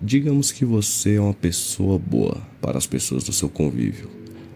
Digamos que você é uma pessoa boa para as pessoas do seu convívio.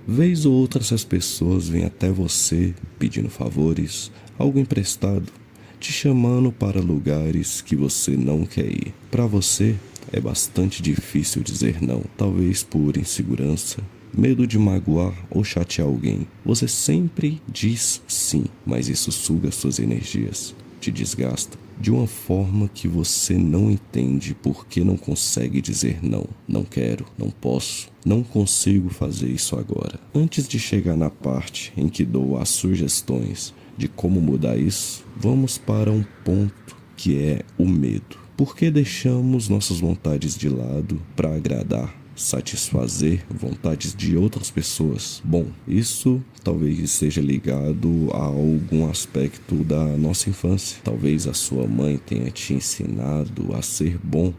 Vez ou outra essas pessoas vêm até você pedindo favores, algo emprestado, te chamando para lugares que você não quer ir. Para você é bastante difícil dizer não, talvez por insegurança, medo de magoar ou chatear alguém. Você sempre diz sim, mas isso suga suas energias, te desgasta de uma forma que você não entende porque não consegue dizer não. Não quero, não posso, não consigo fazer isso agora. Antes de chegar na parte em que dou as sugestões de como mudar isso, vamos para um ponto que é o medo. Por que deixamos nossas vontades de lado para agradar, satisfazer vontades de outras pessoas? Bom, isso talvez esteja ligado a algum aspecto da nossa infância. Talvez a sua mãe tenha te ensinado a ser bom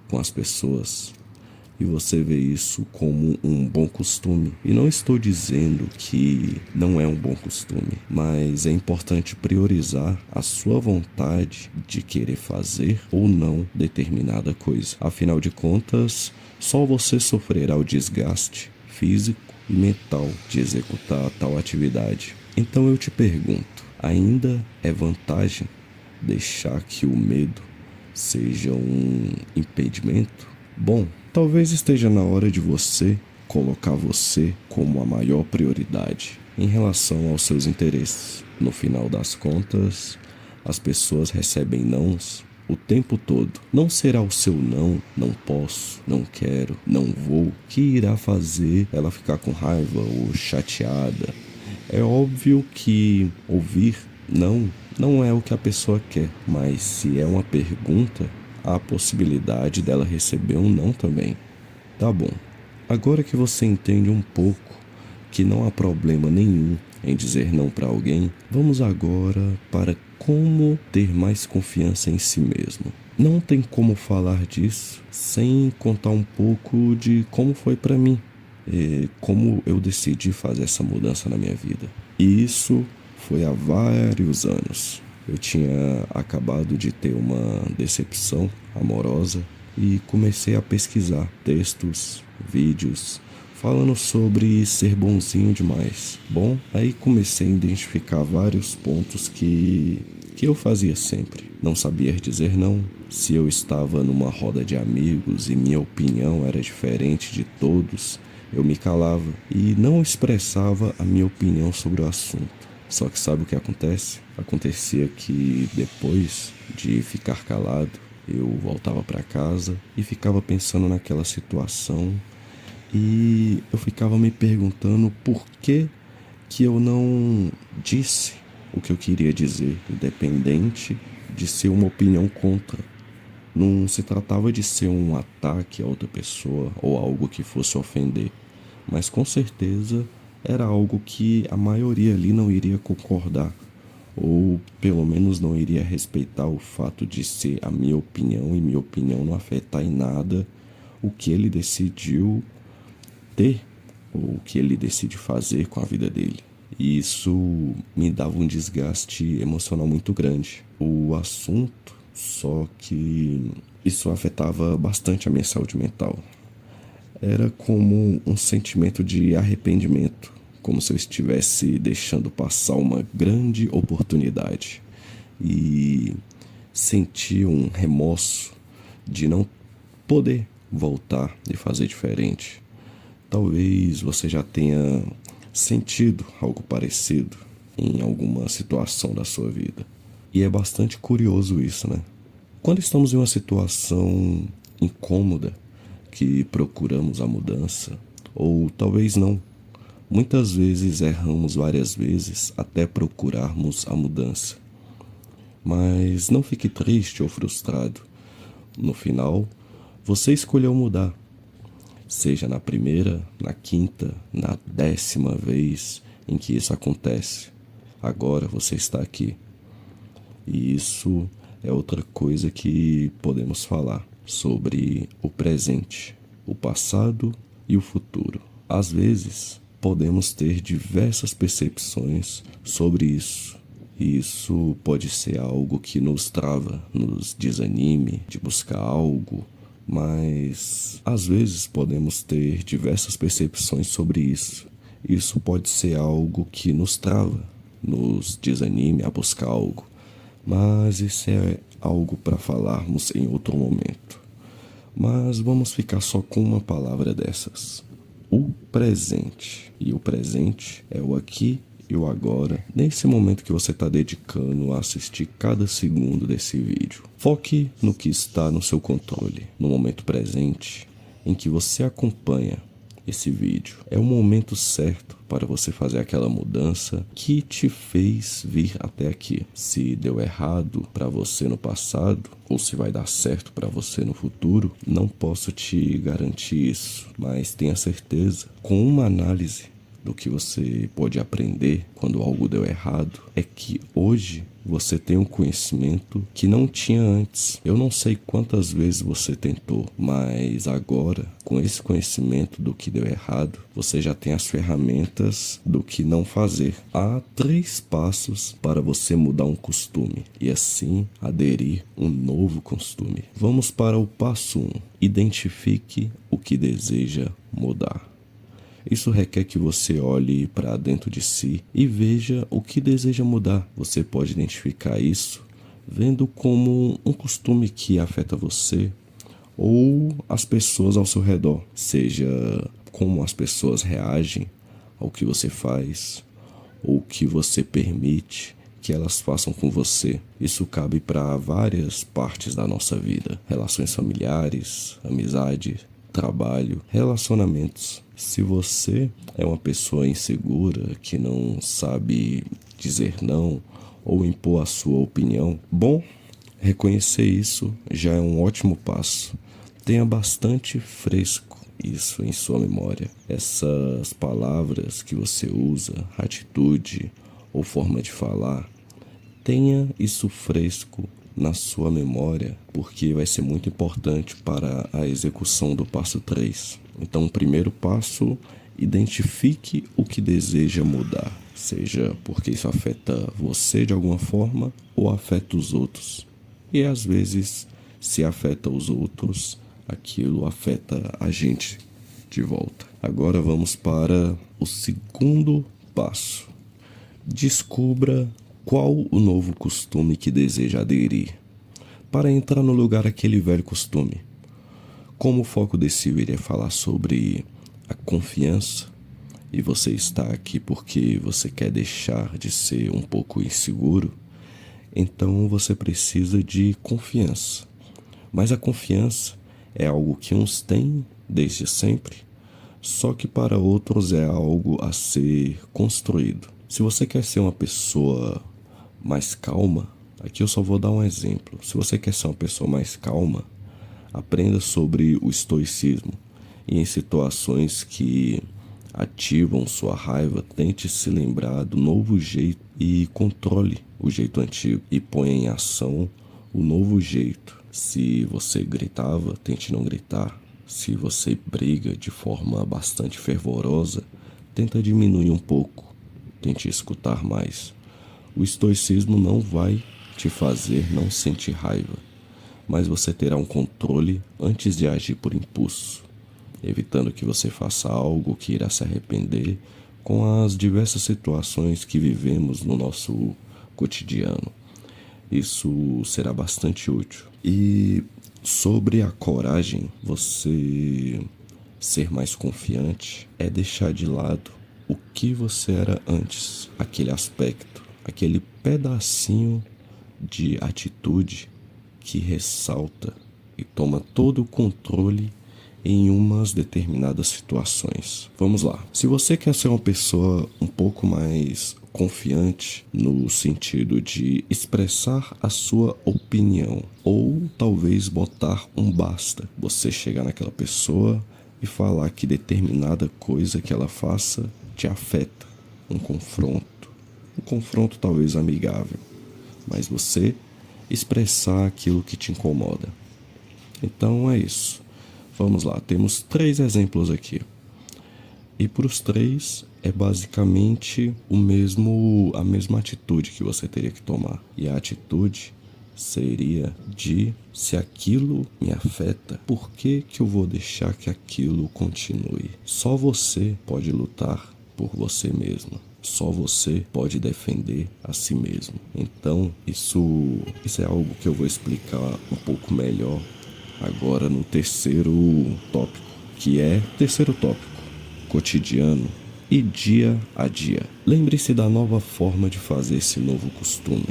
com as pessoas e você vê isso como um bom costume. E não estou dizendo que não é um bom costume, mas é importante priorizar a sua vontade de querer fazer ou não determinada coisa. Afinal de contas, só você sofrerá o desgaste físico e mental de executar tal atividade. Então eu te pergunto, ainda é vantagem deixar que o medo seja um impedimento? Bom, talvez esteja na hora de você colocar você como a maior prioridade em relação aos seus interesses. No final das contas, as pessoas recebem nãos o tempo todo. Não será o seu não, não posso, não quero, não vou, que irá fazer ela ficar com raiva ou chateada. É óbvio que ouvir não é o que a pessoa quer, mas se é uma pergunta, há a possibilidade dela receber um não também. Tá bom. Agora que você entende um pouco que não há problema nenhum em dizer não para alguém, vamos agora para como ter mais confiança em si mesmo. Não tem como falar disso sem contar um pouco de como foi para mim, como eu decidi fazer essa mudança na minha vida. E isso foi há vários anos. Eu tinha acabado de ter uma decepção amorosa e comecei a pesquisar textos, vídeos, falando sobre ser bonzinho demais. Bom, aí comecei a identificar vários pontos que eu fazia sempre. Não sabia dizer não. Se eu estava numa roda de amigos e minha opinião era diferente de todos, eu me calava e não expressava a minha opinião sobre o assunto. Só que sabe o que acontece? Acontecia que depois de ficar calado, eu voltava para casa e ficava pensando naquela situação e eu ficava me perguntando por que eu não disse o que eu queria dizer, independente de ser uma opinião contra. Não se tratava de ser um ataque a outra pessoa ou algo que fosse ofender, mas com certeza era algo que a maioria ali não iria concordar, ou pelo menos não iria respeitar o fato de ser a minha opinião e minha opinião não afetar em nada o que ele decidiu ter ou o que ele decide fazer com a vida dele. E isso me dava um desgaste emocional muito grande. O assunto, só que isso afetava bastante a minha saúde mental. Era como um sentimento de arrependimento, como se eu estivesse deixando passar uma grande oportunidade e sentia um remorso de não poder voltar e fazer diferente. Talvez você já tenha sentido algo parecido em alguma situação da sua vida. E é bastante curioso isso, né? Quando estamos em uma situação incômoda, que procuramos a mudança, ou talvez não, muitas vezes erramos várias vezes até procurarmos a mudança. Mas não fique triste ou frustrado. No final, você escolheu mudar. Seja na primeira, na quinta, na 10ª vez em que isso acontece. Agora você está aqui. E isso é outra coisa que podemos falar sobre o presente, o passado e o futuro. Às vezes, podemos ter diversas percepções sobre isso. E isso pode ser algo que nos trava, nos desanime de buscar algo, Mas às vezes podemos ter diversas percepções sobre isso. Isso pode ser algo que nos trava, nos desanime a buscar algo, mas isso é algo para falarmos em outro momento. Mas vamos ficar só com uma palavra dessas: o presente. E o presente é o aqui e o agora, nesse momento que você está dedicando a assistir cada segundo desse vídeo. Foque no que está no seu controle, no momento presente em que você acompanha esse vídeo. É o momento certo para você fazer aquela mudança que te fez vir até aqui. Se deu errado para você no passado, ou se vai dar certo para você no futuro, não posso te garantir isso, mas tenha certeza, com uma análise do que você pode aprender quando algo deu errado, é que hoje você tem um conhecimento que não tinha antes. Eu não sei quantas vezes você tentou, mas agora, com esse conhecimento do que deu errado, você já tem as ferramentas do que não fazer. Há 3 passos para você mudar um costume e assim aderir um novo costume. Vamos para o passo 1. Identifique o que deseja mudar. Isso requer que você olhe para dentro de si e veja o que deseja mudar. Você pode identificar isso vendo como um costume que afeta você ou as pessoas ao seu redor, seja como as pessoas reagem ao que você faz ou o que você permite que elas façam com você. Isso cabe para várias partes da nossa vida: relações familiares, amizade, trabalho, relacionamentos. Se você é uma pessoa insegura, que não sabe dizer não ou impor a sua opinião, bom, reconhecer isso já é um ótimo passo. Tenha bastante fresco isso em sua memória. Essas palavras que você usa, atitude ou forma de falar, tenha isso fresco na sua memória, porque vai ser muito importante para a execução do passo 3. Então, o primeiro passo: identifique o que deseja mudar, seja porque isso afeta você de alguma forma ou afeta os outros. E às vezes, se afeta os outros, aquilo afeta a gente de volta. Agora vamos para o segundo passo: descubra qual o novo costume que deseja aderir, para entrar no lugar aquele velho costume. Como o foco desse vídeo é falar sobre a confiança, e você está aqui porque você quer deixar de ser um pouco inseguro, então você precisa de confiança. Mas a confiança é algo que uns têm desde sempre, só que para outros é algo a ser construído. Se você quer ser uma pessoa mais calma, aqui eu só vou dar um exemplo. Se você quer ser uma pessoa mais calma, aprenda sobre o estoicismo e em situações que ativam sua raiva, tente se lembrar do novo jeito e controle o jeito antigo e ponha em ação o novo jeito. Se você gritava, tente não gritar. Se você briga de forma bastante fervorosa, tenta diminuir um pouco, tente escutar mais. O estoicismo não vai te fazer não sentir raiva, mas você terá um controle antes de agir por impulso, evitando que você faça algo que irá se arrepender com as diversas situações que vivemos no nosso cotidiano. Isso será bastante útil. E sobre a coragem, você ser mais confiante é deixar de lado o que você era antes, aquele aspecto, aquele pedacinho de atitude que ressalta e toma todo o controle em umas determinadas situações. Vamos lá. Se você quer ser uma pessoa um pouco mais confiante no sentido de expressar a sua opinião, ou talvez botar um basta, você chegar naquela pessoa e falar que determinada coisa que ela faça te afeta, um confronto talvez amigável, mas você expressar aquilo que te incomoda. Então é isso. Vamos lá, temos 3 exemplos aqui. E para os 3 é basicamente a mesma atitude que você teria que tomar. E a atitude seria de: se aquilo me afeta, por que eu vou deixar que aquilo continue? Só você pode lutar por você mesmo. Só você pode defender a si mesmo. Então, isso é algo que eu vou explicar um pouco melhor agora no terceiro tópico, que é terceiro tópico: cotidiano e dia a dia. Lembre-se da nova forma de fazer esse novo costume,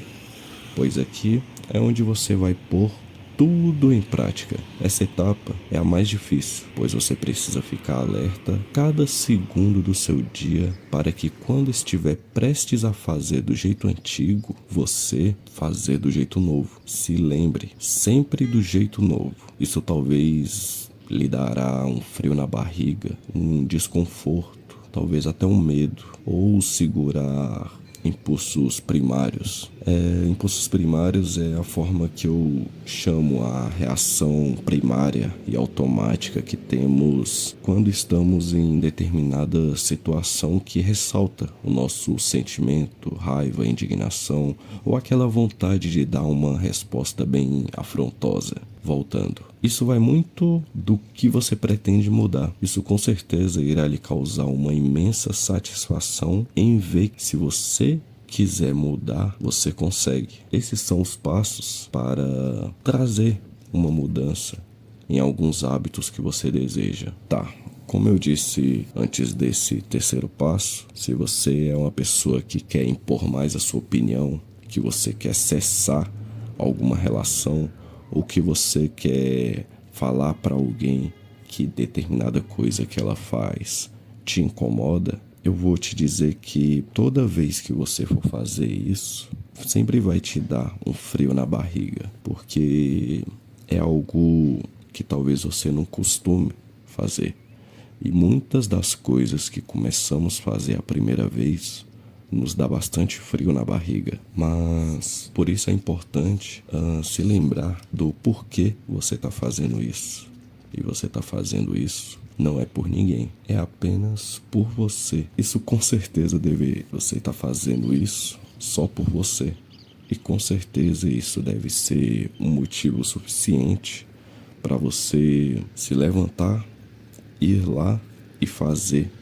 pois aqui é onde você vai pôr tudo em prática. Essa etapa é a mais difícil, pois você precisa ficar alerta cada segundo do seu dia para que, quando estiver prestes a fazer do jeito antigo, você fazer do jeito novo. Se lembre sempre do jeito novo. Isso talvez lhe dará um frio na barriga, um desconforto, talvez até um medo, ou segurar impulsos primários. Impulsos primários é a forma que eu chamo a reação primária e automática que temos quando estamos em determinada situação que ressalta o nosso sentimento, raiva, indignação ou aquela vontade de dar uma resposta bem afrontosa. Voltando, isso vai muito do que você pretende mudar. Isso com certeza irá lhe causar uma imensa satisfação em ver que, se você quiser mudar, você consegue. Esses são os passos para trazer uma mudança em alguns hábitos que você deseja. Tá, como eu disse antes desse terceiro passo, se você é uma pessoa que quer impor mais a sua opinião, que você quer cessar alguma relação, ou que você quer falar para alguém que determinada coisa que ela faz te incomoda, eu vou te dizer que toda vez que você for fazer isso, sempre vai te dar um frio na barriga, porque é algo que talvez você não costume fazer. E muitas das coisas que começamos a fazer a primeira vez nos dá bastante frio na barriga, mas por isso é importante se lembrar do porquê você está fazendo isso. E você está fazendo isso não é por ninguém, é apenas por você. Isso com certeza você está fazendo isso só por você. E com certeza isso deve ser um motivo suficiente para você se levantar, ir lá e fazer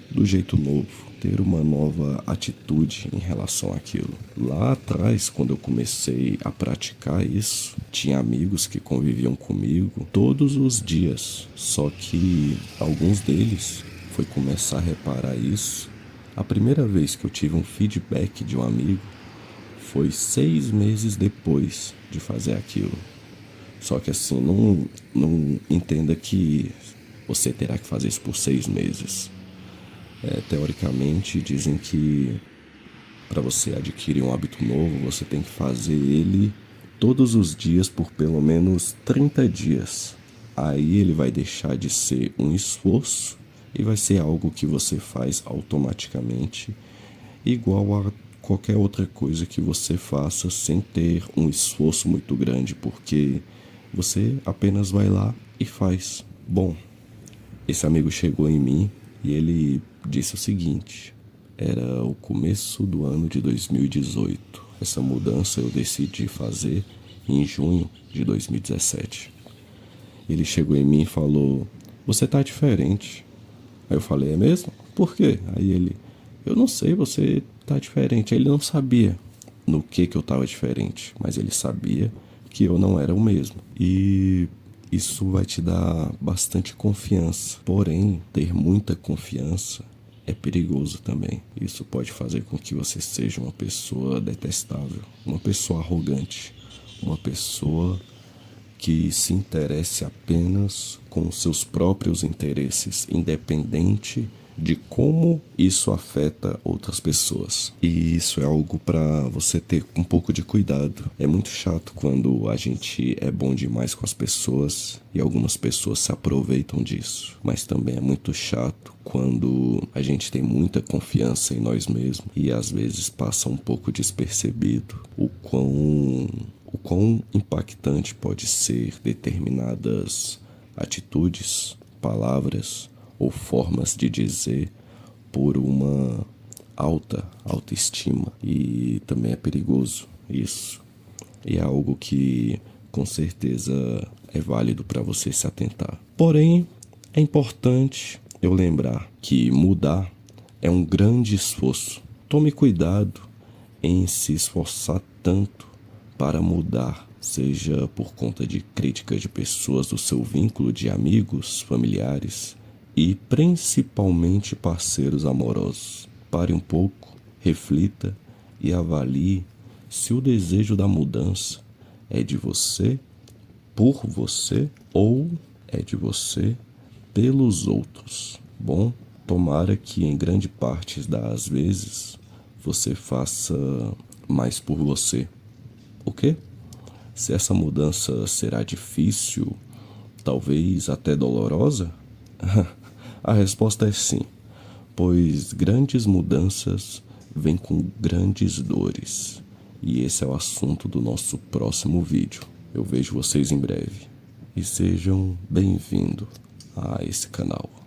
do jeito novo, ter uma nova atitude em relação àquilo. Lá atrás, quando eu comecei a praticar isso, tinha amigos que conviviam comigo todos os dias, só que alguns deles foi começar a reparar isso. A primeira vez que eu tive um feedback de um amigo foi 6 meses depois de fazer aquilo. Só que assim, não entenda que você terá que fazer isso por 6 meses. Teoricamente, dizem que para você adquirir um hábito novo, você tem que fazer ele todos os dias por pelo menos 30 dias. Aí ele vai deixar de ser um esforço e vai ser algo que você faz automaticamente, igual a qualquer outra coisa que você faça sem ter um esforço muito grande, porque você apenas vai lá e faz. Bom, esse amigo chegou em mim e ele disse o seguinte: era o começo do ano de 2018. Essa mudança eu decidi fazer em junho de 2017. Ele chegou em mim e falou: você tá diferente. Aí eu falei: é mesmo? Por quê? Aí ele: eu não sei, você tá diferente. Aí ele não sabia no que eu tava diferente, mas ele sabia que eu não era o mesmo. E isso vai te dar bastante confiança. Porém, ter muita confiança é perigoso também. Isso pode fazer com que você seja uma pessoa detestável, uma pessoa arrogante, uma pessoa que se interesse apenas com os seus próprios interesses, independente de como isso afeta outras pessoas. E isso é algo para você ter um pouco de cuidado. É muito chato quando a gente é bom demais com as pessoas e algumas pessoas se aproveitam disso. Mas também é muito chato quando a gente tem muita confiança em nós mesmos e às vezes passa um pouco despercebido o quão impactante pode ser determinadas atitudes, palavras ou formas de dizer por uma alta autoestima. E também é perigoso isso. e é algo que com certeza é válido para você se atentar. Porém, é importante eu lembrar que mudar é um grande esforço. Tome cuidado em se esforçar tanto para mudar, seja por conta de críticas de pessoas do seu vínculo de amigos, familiares e principalmente parceiros amorosos. Pare um pouco, reflita e avalie se o desejo da mudança é de você, por você ou é de você pelos outros. Bom, tomara que em grande parte das vezes você faça mais por você. O quê? Se essa mudança será difícil, talvez até dolorosa? A resposta é sim, pois grandes mudanças vêm com grandes dores. E esse é o assunto do nosso próximo vídeo. Eu vejo vocês em breve. E sejam bem-vindos a esse canal.